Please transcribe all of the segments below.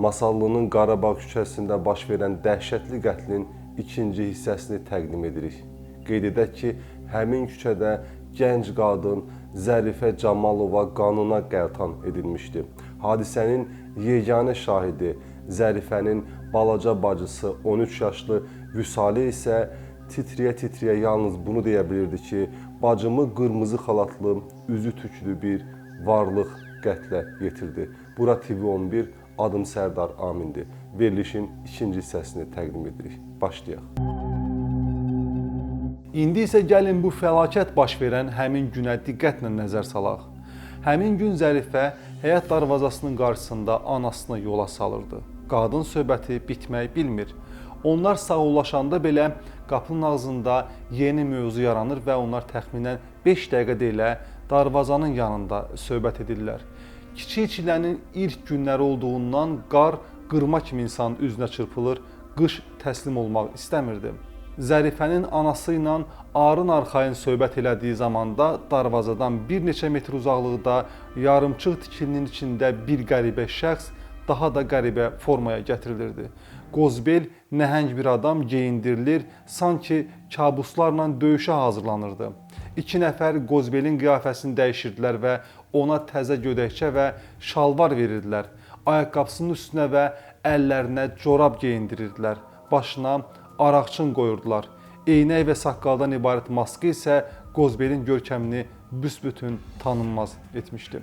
Masallının Qarabağ küçəsində baş verən dəhşətli qətlin ikinci hissəsini təqdim edirik. Qeyd edək ki, həmin küçədə gənc qadın Zərifə Camalova qanuna qəltan edilmişdi. Hadisənin yeganə şahidi Zərifənin balaca bacısı 13 yaşlı Vüsalə isə titrəyə-titrəyə yalnız bunu deyə bilirdi ki, bacımı qırmızı xalatlı, üzü tüklü bir varlıq qətlə yetirdi. Bura TV11, adım Sərdar Amindir. Verilişin ikinci hissəsini təqdim edirik. Başlayaq. İndi isə gəlin bu fəlakət baş verən həmin günə diqqətlə nəzər salaq. Həmin gün Zərifə həyat darvazasının qarşısında anasını yola salırdı. Qadın söhbəti bitmək bilmir. Onlar sağollaşanda belə qapının ağzında yeni mövzu yaranır və onlar təxminən 5 dəqiqə ilə darvazanın yanında söhbət edirlər. Kiçik çilənin ilk günləri olduğundan qar qırma kimi insanın üzünə çırpılır, qış təslim olmaq istəmirdi. Zərifənin anası ilə arın-arxayın söhbət elədiyi zamanda darvazadan bir neçə metr uzaqlıqda yarımçıq tikilinin içində bir qəribə şəxs daha da qəribə formaya gətirilirdi. Qozbel nəhəng bir adam geyindirilir, sanki kabuslarla döyüşə hazırlanırdı. 2 nəfər Qozbelin qiyafəsini dəyişirdilər və ona təzə gödəkçə və şalvar verirdilər. Ayaqqabısının üstünə və əllərinə corab geyindirirdilər. Başına araqçın qoyurdular. Eynək və saqqaldan ibarət maska isə Qozbelin görkəmini büsbütün tanınmaz etmişdi.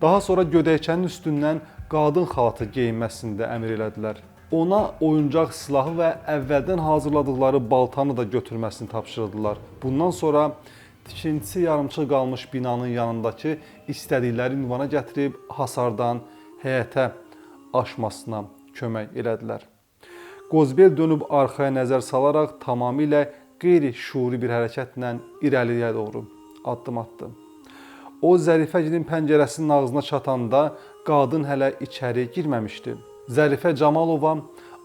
Daha sonra gödəkçənin üstündən qadın xalatı geyinməsini də əmr elədilər. Ona oyuncaq silahı və əvvəldən hazırladıkları baltanı da götürməsini tapşırdılar. Bundan sonra tikintisi yarımçıq qalmış binanın yanındakı istədikləri ünvana gətirib hasardan həyətə aşmasına kömək elədilər. Qozbel dönüb arxaya nəzər salaraq tamamilə qeyri-şuuri bir hərəkətlə irəliyə doğru addım atdı. O, Zərifəgilin pəncərəsinin ağzına çatanda qadın hələ içəri girməmişdi. Zərifə Camalova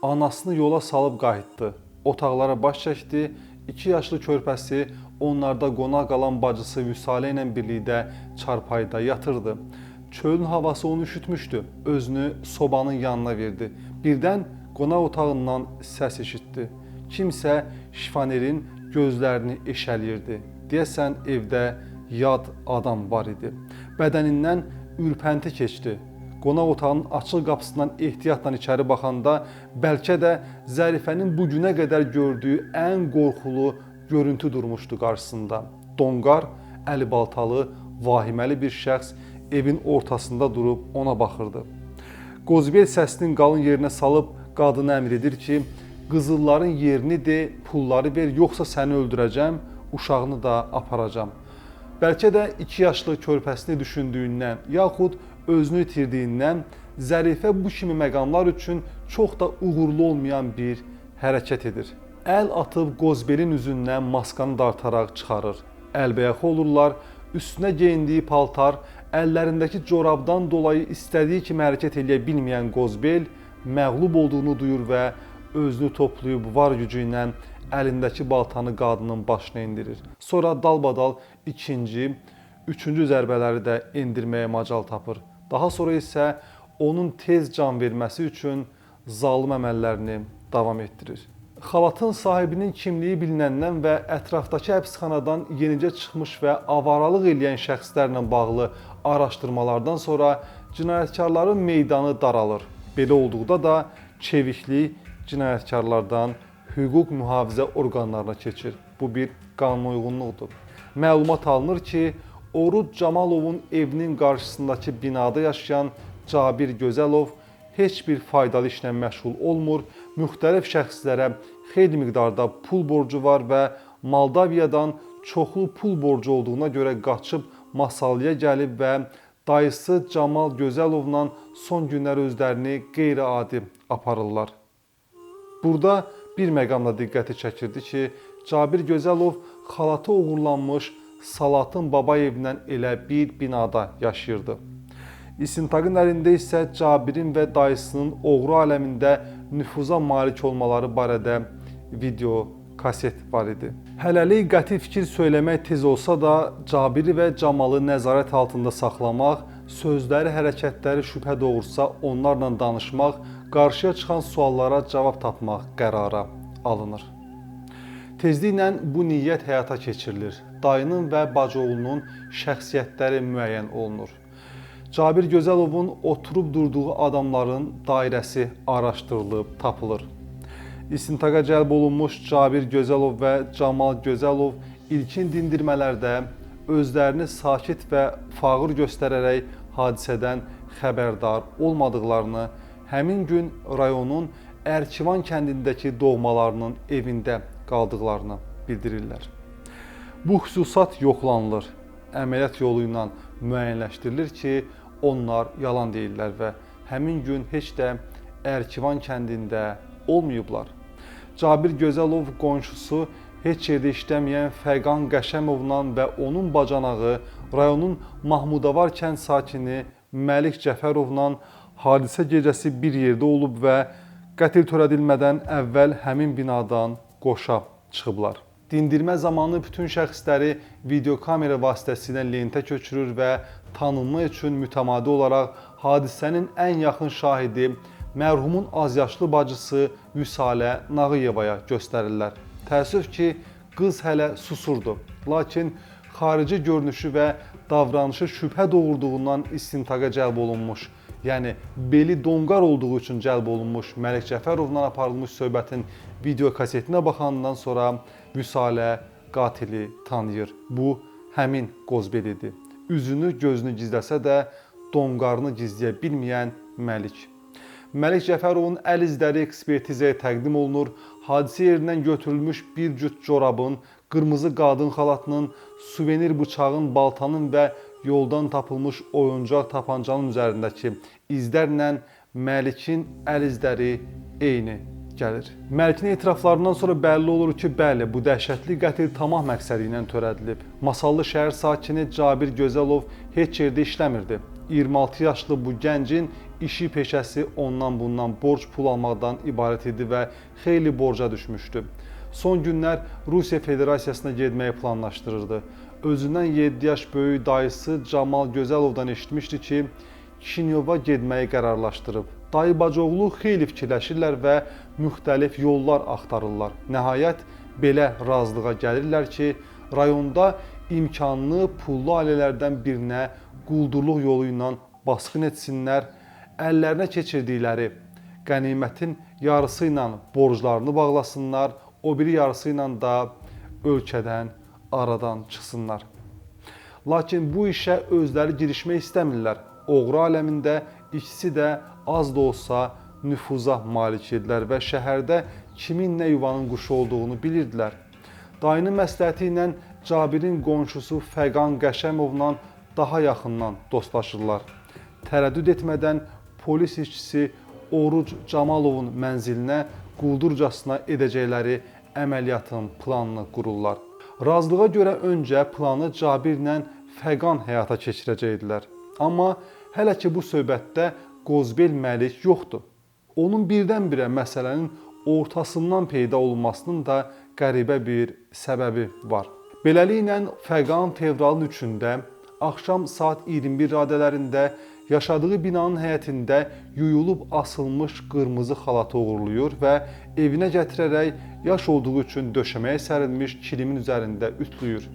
anasını yola salıb qayıtdı. Otaqlara baş çəkdi. 2 yaşlı körpəsi onlarda qonaq qalan bacısı Vüsalə ilə birlikdə çarpayıda yatırdı. Çölün havası onu üşütmüşdü. Özünü sobanın yanına verdi. Birdən qonaq otağından səs eşitdi. Kimsə şifanerin gözlərini eşəliyirdi. Deyəsən evdə yad adam var idi. Bədənindən ürpənti keçdi. Qonaq otağının açıq qapısından ehtiyatla içəri baxanda bəlkə də Zərifənin bu günə qədər gördüyü ən qorxulu görüntü durmuşdu qarşısında. Donqar, əlibaltalı, vahiməli bir şəxs evin ortasında durub ona baxırdı. Qozbel səsinin qalın yerinə salıb qadına əmr edir ki, qızılların yerini de, pulları ver, yoxsa səni öldürəcəm, uşağını da aparacam. Bəlkə də 2 yaşlı körpəsini düşündüyündən, yaxud özünü itirdiyindən Zərifə bu kimi məqamlar üçün çox da uğurlu olmayan bir hərəkət edir. Əl atıb Qozbelin üzündən maskanı dartaraq çıxarır. Əlbəyaxı olurlar, üstünə geyindiyi paltar, əllərindəki corabdan dolayı istədiyi kimi hərəkət edə bilməyən Qozbel məğlub olduğunu duyur və özünü toplayıb var gücü ilə əlindəki baltanı qadının başına indirir. Sonra dalbadal ikinci, üçüncü zərbələri də endirməyə macal tapır. Daha sonra isə onun tez can verməsi üçün zalım əməllərini davam etdirir. Xalatın sahibinin kimliyi bilinəndən və ətrafdakı həbsxanadan yenicə çıxmış və avaralıq edən şəxslərlə bağlı araşdırmalardan sonra cinayətkarların meydanı daralır. Belə olduqda da çeviklik cinayətkarlardan hüquq mühafizə orqanlarına keçir. Bu bir qanuna uyğunluqdur. Məlumat alınır ki, Oruz Camalovun evinin qarşısındakı binada yaşayan Cabir Gözəlov heç bir faydalı işlə məşğul olmur, müxtəlif şəxslərə xeyli miqdarda pul borcu var və Moldaviyadan çoxlu pul borcu olduğuna görə qaçıb Masallıya gəlib və dayısı Camal Gözəlovla son günlər özlərini qeyri-adi aparırlar. Burada bir məqamla diqqəti çəkirdi ki, Cabir Gözəlov xalatı oğurlanmış Salatın Babayevlə elə bir binada yaşayırdı. İstintaqın əlində isə Cabirin və dayısının oğru aləmində nüfuza malik olmaları barədə video kaset var idi. Hələlik qəti fikir söyləmək tez olsa da, Cabiri və Camalı nəzarət altında saxlamaq Sözləri, hərəkətləri şübhə doğursa onlarla danışmaq, qarşıya çıxan suallara cavab tapmaq qərara alınır. Tezliklə bu niyyət həyata keçirilir. Dayının və bacıoğlunun şəxsiyyətləri müəyyən olunur. Cabir Gözəlovun oturub durduğu adamların dairəsi araşdırılıb tapılır. İstintaqa cəlb olunmuş Cabir Gözəlov və Camal Gözəlov ilkin dindirmələrdə özlərini sakit və fağır göstərərək hadisədən xəbərdar olmadıqlarını, həmin gün rayonun Ərkivan kəndindəki doğmalarının evində qaldıqlarını bildirirlər. Bu xüsusat yoxlanılır. Əməliyyat yolu ilə müəyyənləşdirilir ki, onlar yalan deyirlər və həmin gün heç də Ərkivan kəndində olmayıblar. Cabir Gözəlov qonşusu heç yerdə işləməyən Fəqan Qəşəmovla və onun bacanağı rayonun Mahmudavar kənd sakini Məlik Cəfərovla hadisə gecəsi bir yerdə olub və qətl törədilmədən əvvəl həmin binadan qoşa çıxıblar. Dindirmə zamanı bütün şəxsləri videokamera vasitəsilə lentə köçürür və tanınma üçün mütəmadi olaraq hadisənin ən yaxın şahidi mərhumun azyaşlı bacısı Vüsalə Nağıyevaya göstərirlər. Təəssüf ki, qız hələ susurdu, lakin xarici görünüşü və davranışı şübhə doğurduğundan istintaqa cəlb olunmuş, yəni beli donqar olduğu üçün cəlb olunmuş Məlik Cəfərovla aparılmış söhbətin video kasetinə baxandan sonra Vüsalə qatili tanıyır. Bu, həmin Qozbel idi. Üzünü, gözünü gizləsə də donqarını gizləyə bilməyən Məlik. Məlik Cəfərovun əl izləri ekspertizaya təqdim olunur. Hadisə yerindən götürülmüş bir cüt corabın, qırmızı qadın xalatının, suvenir bıçağın, baltanın və yoldan tapılmış oyuncaq tapancanın üzərindəki izlərlə Məlikin əl izləri eyni gəlir. Məlikin etiraflarından sonra bəlli olur ki, bəli, bu dəhşətli qətl tamah məqsədi ilə törədilib. Masallı şəhər sakini Cabir Gözəlov heç yerdə işləmirdi. 26 yaşlı bu gəncin işi peşəsi ondan bundan borc pul almaqdan ibarət idi və xeyli borca düşmüşdü. Son günlər Rusiya Federasiyasına getməyi planlaşdırırdı. Özündən 7 yaş böyük dayısı Camal Gözəlovdan eşitmişdi ki, Kişinyova getməyi qərarlaşdırıb. Dayı bacıoğlu xeyli fikirləşirlər və müxtəlif yollar axtarırlar. Nəhayət belə razılığa gəlirlər ki, rayonda imkanlı pullu ailələrdən birinə quldurluq yolu ilə basqın etsinlər, əllərinə keçirdikləri qənimətin yarısı ilə borclarını bağlasınlar, o biri yarısı ilə da ölkədən aradan çıxsınlar. Lakin bu işə özləri girişmək istəmirlər. Oğru aləmində ikisi də az da olsa nüfuza malik idilər və şəhərdə kimin nə yuvanın quşu olduğunu bilirdilər. Dayının məsləhəti ilə Cabirin qonşusu Fəqan Qəşəmovla daha yaxından dostlaşırlar. Tərəddüd etmədən polis işçisi Oruc Camalovun mənzilinə quldurcasına edəcəkləri əməliyyatın planını qururlar. Razılığa görə öncə planı Cabirlə Fəqan həyata keçirəcəkdilər. Amma hələ ki bu söhbətdə Qozbel Məlik yoxdur. Onun birdən-birə məsələnin ortasından peyda olunmasının da qəribə bir səbəbi var. Beləliklə Fəqan fevralın 3-də axşam saat 21 radələrində yaşadığı binanın həyətində yuyulub asılmış qırmızı xalatı uğurlayır və evinə gətirərək yaş olduğu üçün döşəməyə sərilmiş kilimin üzərində ütlüyür.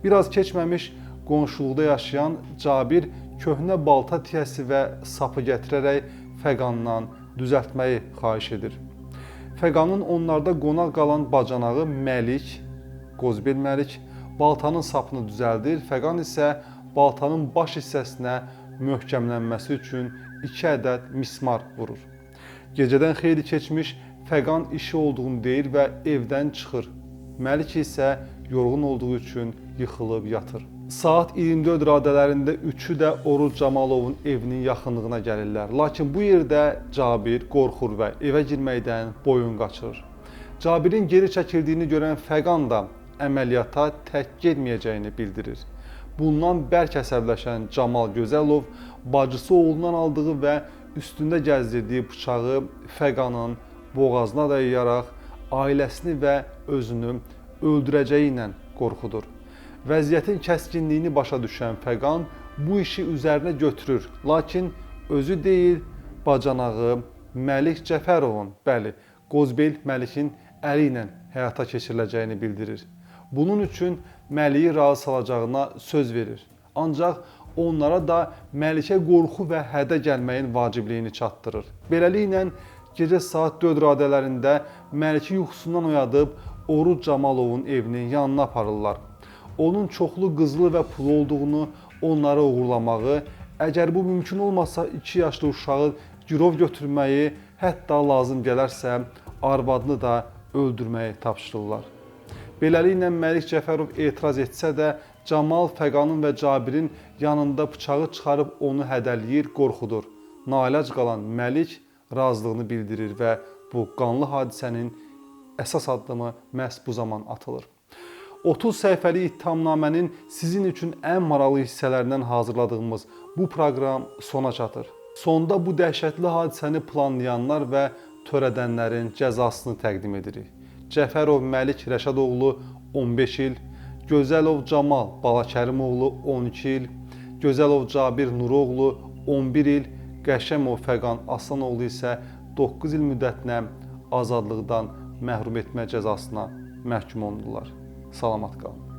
Biraz keçməmiş qonşuluqda yaşayan Cabir köhnə balta tiyəsi və sapı gətirərək Fəqandan düzəltməyi xahiş edir. Fəqanın onlarda qonaq qalan bacanağı Məlik, Qozbel Məlik baltanın sapını düzəldir. Fəqan isə baltanın baş hissəsinə möhkəmlənməsi üçün 2 ədəd mismar vurur. Gecədən xeyli keçmiş Fəqan işi olduğunu deyir və evdən çıxır. Məlik isə yorğun olduğu üçün yıxılıb yatır. Saat 24 radələrində üçü də Oruc Camalovun evinin yaxınlığına gəlirlər. Lakin bu yerdə Cabir qorxur və evə girməkdən boyun qaçırır. Cabirin geri çəkildiyini görən Fəqan da əməliyyata tək getməyəcəyini bildirir. Bundan bərk əsəbləşən Camal Gözəlov bacısı oğlundan aldığı və üstündə gəzdirdiyi bıçağı Fəqanın boğazına dayayaraq ailəsini və özünü öldürəcəyi ilə qorxudur. Vəziyyətin kəskinliyini başa düşən Fəqan bu işi üzərinə götürür. Lakin özü deyil, bacanağı Məlik Cəfərovun, bəli, Qozbel Məlikin əli ilə həyata keçiriləcəyini bildirir. Bunun üçün Məliyi razı salacağına söz verir. Ancaq onlara da Məlikə qorxu və hədə gəlməyin vacibliyini çatdırır. Beləliklə, gecə saat 4 radələrində Məliki yuxusundan oyadıb Oruc Camalovun evinin yanına aparırlar. Onun çoxlu qızılı və pulu olduğunu, onları uğurlamağı, əgər bu mümkün olmasa 2 yaşlı uşağı girov götürməyi, hətta lazım gələrsə arvadını da öldürməyi tapşırırlar. Beləliklə Məlik Cəfərov etiraz etsə də Camal, Fəqanın və Cabirin yanında bıçağı çıxarıb onu hədələyir, qorxudur. Nailac qalan Məlik razılığını bildirir və bu qanlı hadisənin əsas addımı məhz bu zaman atılır. 30 səhifəlik ittihamnamənin sizin üçün ən maraqlı hissələrindən hazırladığımız bu proqram sona çatır. Sonda bu dəhşətli hadisəni planlayanlar və törədənlərin cəzasını təqdim edirik. Cəfərov Məlik Rəşadoğlu 15 il, Gözəlov Camal Balakərimoğlu 12 il, Gözəlov Cabir Nuroğlu 11 il, Qəşəmov Fəqan Aslanoğlu isə 9 il müddətinə azadlıqdan məhrum etmə cəzasına məhkum olundular. Salamat qalın.